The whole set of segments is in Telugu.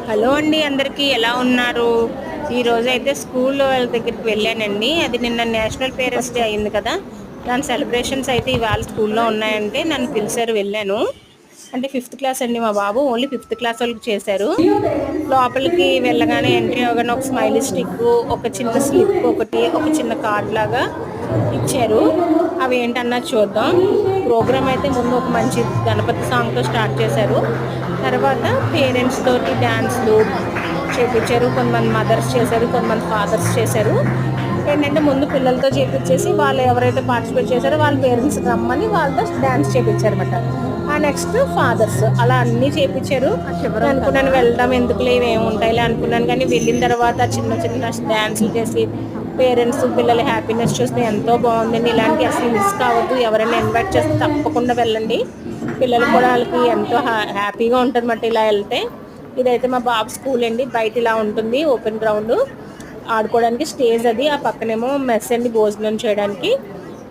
హలో అండి, అందరికీ ఎలా ఉన్నారు? ఈరోజు అయితే స్కూల్ వాళ్ళ దగ్గరికి వెళ్ళానండి. అది నిన్న నేషనల్ పేరెంట్స్ డే అయింది కదా, దాని సెలబ్రేషన్స్ అయితే ఇవాళ స్కూల్లో ఉన్నాయంటే నన్ను పిలిచారు, వెళ్ళాను. అంటే 5th క్లాస్ అండి, మా బాబు ఓన్లీ 5th క్లాస్ వాళ్ళకి చేశారు. లోపలికి వెళ్ళగానే ఎంట్రీ అవ్వగానే ఒక స్మైలీ స్టిక్, ఒక చిన్న స్లిప్, ఒక చిన్న కార్డ్ లాగా ఇచ్చారు. అవి ఏంటన్నది చూద్దాం. ప్రోగ్రామ్ అయితే ముందు ఒక మంచి గణపతి సాంగ్తో స్టార్ట్ చేశారు. తర్వాత పేరెంట్స్ తోటి డ్యాన్స్లు చేపించారు. కొంతమంది మదర్స్ చేశారు, కొంతమంది ఫాదర్స్ చేశారు. ఏంటంటే ముందు పిల్లలతో చేపించేసి వాళ్ళు ఎవరైతే పార్టిసిపేట్ చేశారో వాళ్ళ పేరెంట్స్ రమ్మని వాళ్ళతో డ్యాన్స్ చేపించారు అనమాట. ఆ నెక్స్ట్ ఫాదర్స్, అలా అన్నీ చేపించారు. అనుకున్నాను వెళ్దాం ఎందుకులే ఇవేమి ఉంటాయిలే అనుకున్నాను, కానీ వెళ్ళిన తర్వాత చిన్న చిన్న డ్యాన్సులు చేసి పేరెంట్స్ పిల్లల హ్యాపీనెస్ చూస్తే ఎంతో బాగుందండి. ఇలాంటి అసలు మిస్ కావద్దు. ఎవరైనా ఇన్వైట్ చేస్తే తప్పకుండా వెళ్ళండి. పిల్లలు కూడా వాళ్ళకి ఎంతో హ్యాపీగా ఉంటుంది అన్నమాట ఇలా వెళ్తే. ఇదైతే మా బాబు స్కూల్ అండి. బయట ఇలా ఉంటుంది ఓపెన్ గ్రౌండ్, ఆడుకోవడానికి స్టేజ్ అది. ఆ పక్కనేమో మెస్ అండి, భోజనం చేయడానికి.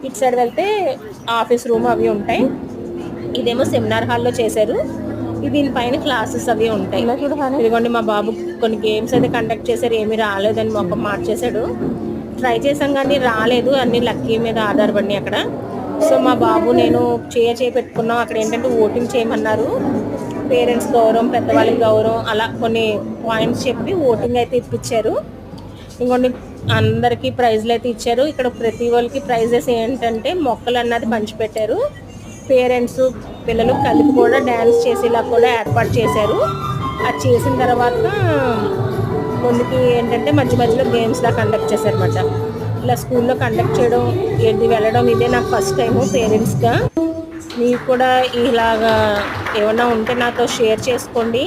ఇటు సైడ్ వెళ్తే ఆఫీస్ రూమ్ అవి ఉంటాయి. ఇదేమో సెమినార్ హాల్లో చేశారు. దీనిపైన క్లాసెస్ అవి ఉంటాయి. ఇదిగోండి మా బాబు కొన్ని గేమ్స్ అయితే కండక్ట్ చేశారు. ఏమీ రాలేదని మొఖం మార్చేశాడు. ట్రై చేసాం కానీ రాలేదు, అన్ని లక్కీ మీద ఆధారపడి అక్కడ. సో మా బాబు నేను చేపెట్టుకున్నాం. అక్కడ ఏంటంటే ఓటింగ్ చేయమన్నారు. పేరెంట్స్ గౌరవం, పెద్దవాళ్ళకి గౌరవం, అలా కొన్ని పాయింట్స్ చెప్పి ఓటింగ్ అయితే ఇప్పించారు. ఇంకొన్ని అందరికీ ప్రైజ్లు అయితే ఇచ్చారు. ఇక్కడ ప్రతి వాళ్ళకి ప్రైజెస్ ఏంటంటే మొక్కలు అన్నది పంచిపెట్టారు. పేరెంట్స్ పిల్లలు కలిపి కూడా డ్యాన్స్ చేసేలా కూడా ఏర్పాటు చేశారు. అది చేసిన తర్వాత ముందుకి ఏంటంటే మధ్య మధ్యలో గేమ్స్లా కండక్ట్ చేశారన్నమాట. ఇలా స్కూల్లో కండక్ట్ చేయడం, వెళ్ళడం ఇదే నాకు ఫస్ట్ టైము పేరెంట్స్గా. మీకు కూడా ఇలాగా ఏమన్నా ఉంటే నాతో షేర్ చేసుకోండి,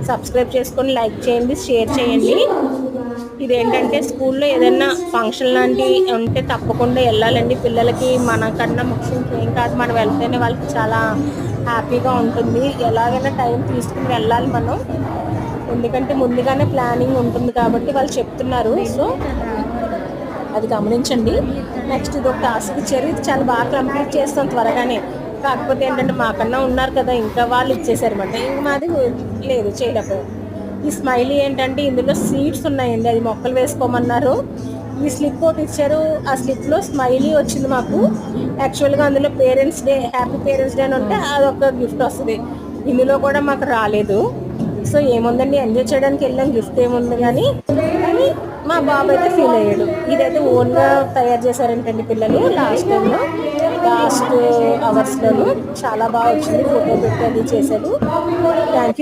సబ్స్క్రైబ్ చేసుకొని లైక్ చేయండి, షేర్ చేయండి. ఇదేంటంటే స్కూల్లో ఏదైనా ఫంక్షన్ లాంటివి ఉంటే తప్పకుండా వెళ్ళాలండి. పిల్లలకి మనకన్నా ముఖ్యం ఏం కాదు, మనం వెళ్తేనే వాళ్ళకి చాలా హ్యాపీగా ఉంటుంది. ఎలాగైనా టైం తీసుకుని వెళ్ళాలి మనం, ఎందుకంటే ముందుగానే ప్లానింగ్ ఉంటుంది కాబట్టి వాళ్ళు చెప్తున్నారు. సో అది గమనించండి. నెక్స్ట్ ఇది ఒక టాస్క్ ఇచ్చారు. ఇది చాలా బాగా కంప్లీట్ చేస్తాం త్వరగానే. కాకపోతే ఏంటంటే మాకన్నా ఉన్నారు కదా, ఇంకా వాళ్ళు ఇచ్చేసారన్నమాట. ఇంక మాది లేదు, చేయలేకపోయాం. ఈ స్మైలీ ఏంటంటే ఇందులో సీడ్స్ ఉన్నాయండి, అది మొక్కలు వేసుకోమన్నారు. ఈ స్లిప్ ఒకటి ఇచ్చారు. ఆ స్లిప్లో స్మైలీ వచ్చింది మాకు. యాక్చువల్గా అందులో parents day, happy parents day అని ఉంటే అదొక గిఫ్ట్ వస్తుంది. ఇందులో కూడా మాకు రాలేదు. సో ఏముందండి, ఎంజాయ్ చేయడానికి వెళ్ళాం, గిఫ్ట్ ఏముంది కానీ మా బాబు అయితే ఫీల్ అయ్యాడు. ఇదైతే ఓన్గా తయారు చేశారంటండి పిల్లలు. లాస్ట్ అవర్స్లోను చాలా బాగా వచ్చింది. ఫోటో పెట్టి అది చేశారు. Thank you.